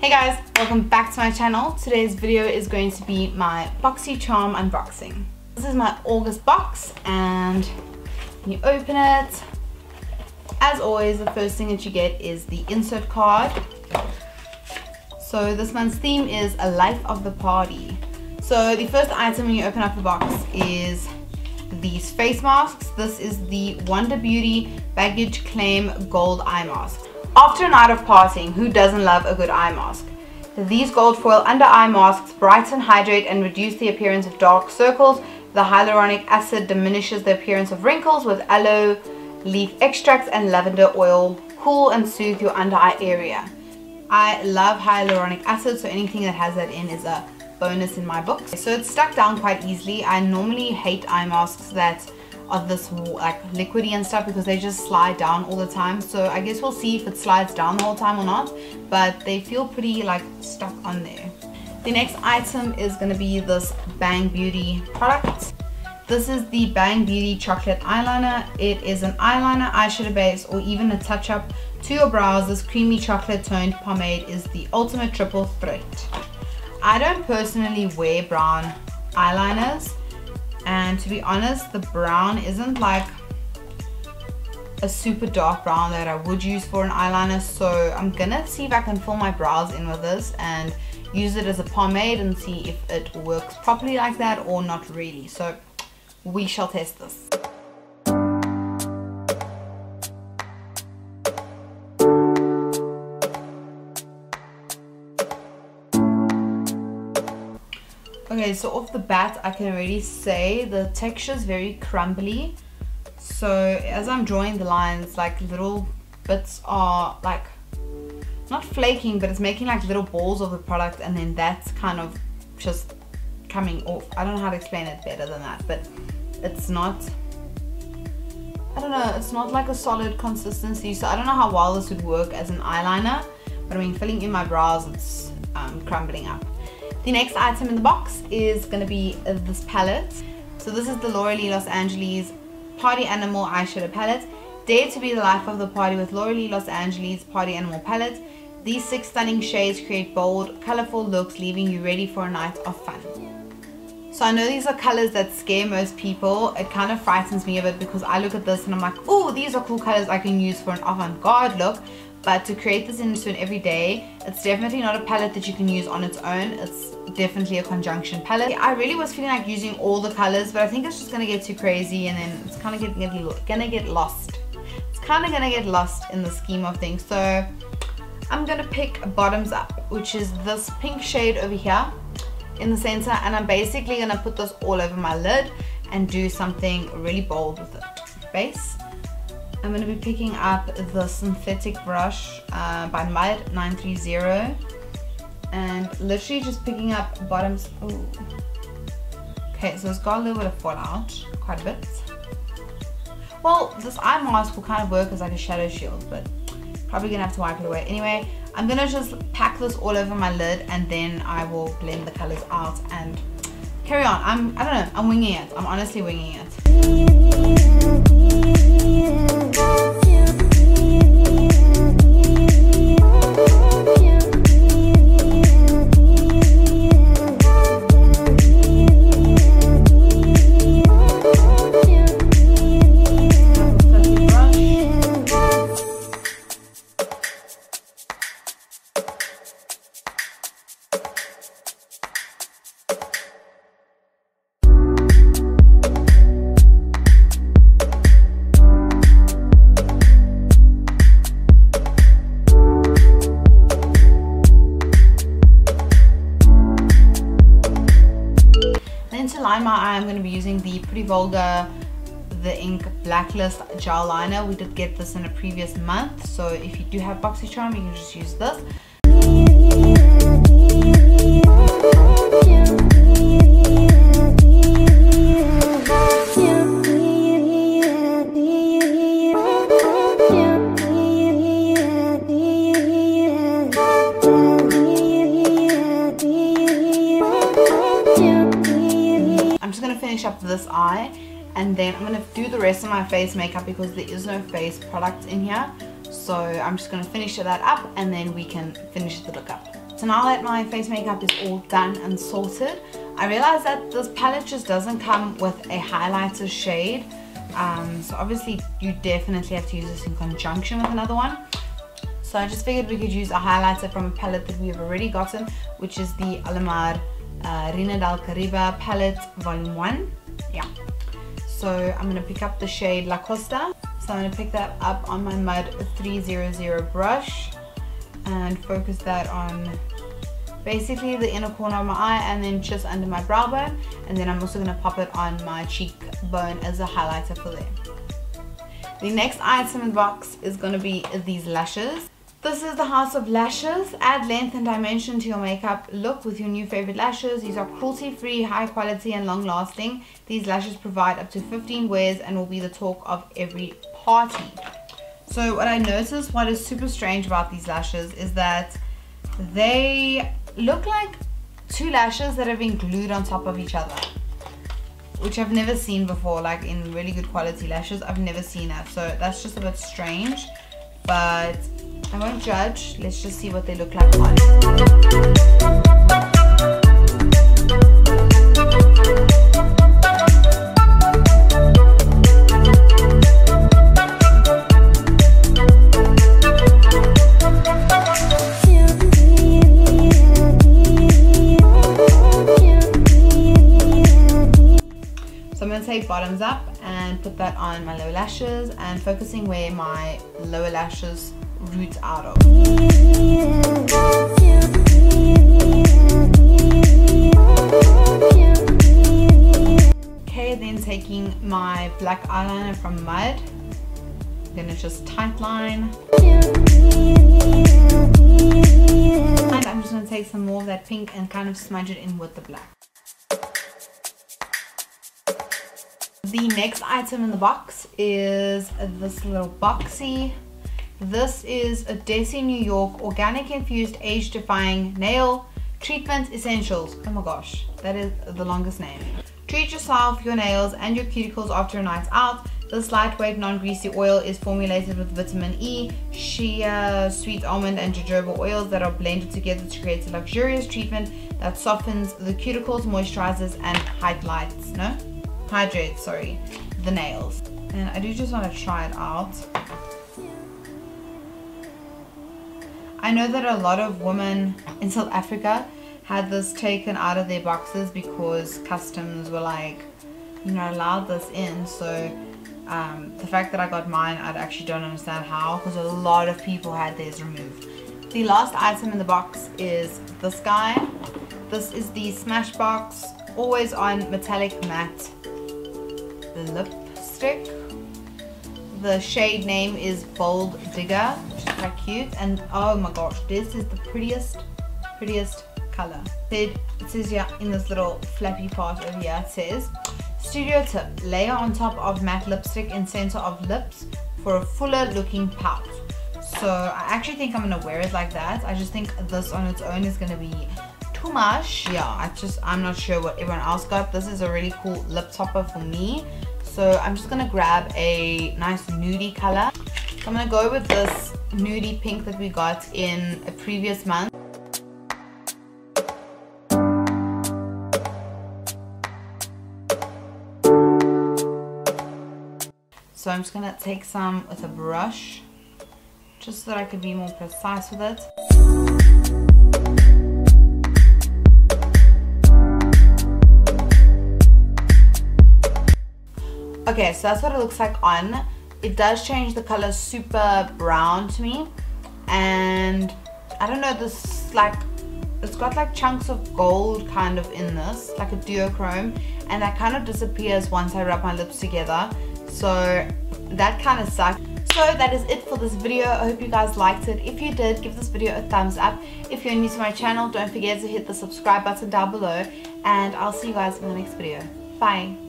Hey guys, welcome back to my channel. Today's video is going to be my BoxyCharm unboxing. This is my August box, and when you open it, as always, the first thing that you get is the insert card. So this month's theme is a life of the party. So the first item when you open up the box is these face masks. This is the Wonder Beauty Baggage Claim Gold Eye Mask. After a night of partying, who doesn't love a good eye mask? These gold foil under eye masks brighten, hydrate and reduce the appearance of dark circles. The hyaluronic acid diminishes the appearance of wrinkles with aloe leaf extracts and lavender oil. Cool and soothe your under eye area. I love hyaluronic acid, so anything that has that in is a bonus in my book. So it's stuck down quite easily. I normally hate eye masks that are this like liquidy and stuff because they just slide down all the time. So I guess we'll see if it slides down the whole time or not, but they feel pretty like stuck on there. The next item is going to be this Bang Beauty product. This is the Bang Beauty Chocolate Eyeliner. It is an eyeliner, eyeshadow base, or even a touch-up to your brows. This creamy chocolate toned pomade is the ultimate triple threat. I don't personally wear brown eyeliners, and to be honest, the brown isn't like a super dark brown that I would use for an eyeliner. So I'm gonna see if I can fill my brows in with this and use it as a pomade and see if it works properly like that or not really. So we shall test this. Okay, so off the bat I can already say the texture is very crumbly. So as I'm drawing the lines, like little bits are like not flaking, but it's making like little balls of the product, and then that's kind of just coming off. I don't know how to explain it better than that, but it's not, I don't know, it's not like a solid consistency. So I don't know how well this would work as an eyeliner, but I mean, filling in my brows, it's crumbling up. The next item in the box is going to be this palette. So this is the Laura Los Angeles Party Animal Eyeshadow Palette. Dare to be the life of the party with Laura Los Angeles Party Animal Palette. These 6 stunning shades create bold, colorful looks, leaving you ready for a night of fun. So I know these are colors that scare most people. It kind of frightens me a bit because I look at this and I'm like, oh, these are cool colors I can use for an avant-garde look. But to create this into an everyday, it's definitely not a palette that you can use on its own. It's definitely a conjunction palette. I really was feeling like using all the colors, but I think it's just going to get too crazy and then it's kind of gonna get lost. It's kind of going to get lost in the scheme of things. So I'm going to pick Bottoms Up, which is this pink shade over here in the center, and I'm basically going to put this all over my lid and do something really bold with it. Base. I'm going to be picking up the synthetic brush by Mud 930 and literally just picking up bottoms. Ooh. Okay, so it's got a little bit of fallout, quite a bit. Well, this eye mask will kind of work as like a shadow shield, but probably going to have to wipe it away. Anyway, I'm going to just pack this all over my lid and then I will blend the colors out and carry on. I don't know, I'm winging it. I'm honestly winging it. To line my eye, I'm going to be using the Pretty Vulgar The Ink Blacklist Gel Liner. We did get this in a previous month, so if you do have BoxyCharm, you can just use this. Finish up this eye and then I'm going to do the rest of my face makeup because there is no face product in here. So I'm just going to finish that up and then we can finish the look up. So now that my face makeup is all done and sorted, I realized that this palette just doesn't come with a highlighter shade. So obviously you definitely have to use this in conjunction with another one. So I just figured we could use a highlighter from a palette that we have already gotten, which is the Alamar Reina del Caribe palette volume 1. Yeah. So I'm going to pick up the shade La Costa. So I'm going to pick that up on my Mud 300 brush and focus that on basically the inner corner of my eye and then just under my brow bone, and then I'm also going to pop it on my cheekbone as a highlighter for there. The next item in the box is going to be these lashes. This is the House of Lashes. Add length and dimension to your makeup look with your new favorite lashes. These are cruelty free, high quality and long lasting. These lashes provide up to 15 wears and will be the talk of every party. So what I noticed, what is super strange about these lashes is that they look like two lashes that have been glued on top of each other, which I've never seen before. Like in really good quality lashes, I've never seen that, so that's just a bit strange, but I won't judge. Let's just see what they look like on. Bottoms up and put that on my lower lashes, and focusing where my lower lashes root out of. Okay, then taking my black eyeliner from Mud, I'm gonna just tight line. And I'm just gonna take some more of that pink and kind of smudge it in with the black. The next item in the box is this little boxy. This is Adesse New York Organic Infused Age Defying Nail Treatment Essentials. Oh my gosh, that is the longest name. Treat yourself, your nails and your cuticles after a night out. This lightweight non-greasy oil is formulated with vitamin E, shea, sweet almond and jojoba oils that are blended together to create a luxurious treatment that softens the cuticles, moisturizes and hydrates the nails. And I do just want to try it out. I know that a lot of women in South Africa had this taken out of their boxes because customs were like, you're not allowed this in. So the fact that I got mine, I actually don't understand how, because a lot of people had theirs removed. The last item in the box is this guy. This is the Smashbox Always On Metallic Matte Lipstick. The shade name is Bold Digger, which is quite cute, and oh my gosh, this is the prettiest color. It says here in this little flappy part over here, it says, studio tip, layer on top of matte lipstick in center of lips for a fuller looking pout. So I actually think I'm gonna wear it like that. I just think this on its own is gonna be too much. Yeah, I'm not sure what everyone else got. This is a really cool lip topper for me. So I'm just gonna grab a nice nudie color. So I'm gonna go with this nudie pink that we got in a previous month. So I'm just gonna take some with a brush, just so that I could be more precise with it. Okay, so that's what it looks like on. It does change the color super brown to me, and I don't know, this like, it's got like chunks of gold kind of in this, like a duochrome, and that kind of disappears once I rub my lips together, so that kind of sucks. So that is it for this video. I hope you guys liked it. If you did, give this video a thumbs up. If you're new to my channel, don't forget to hit the subscribe button down below, and I'll see you guys in the next video. Bye.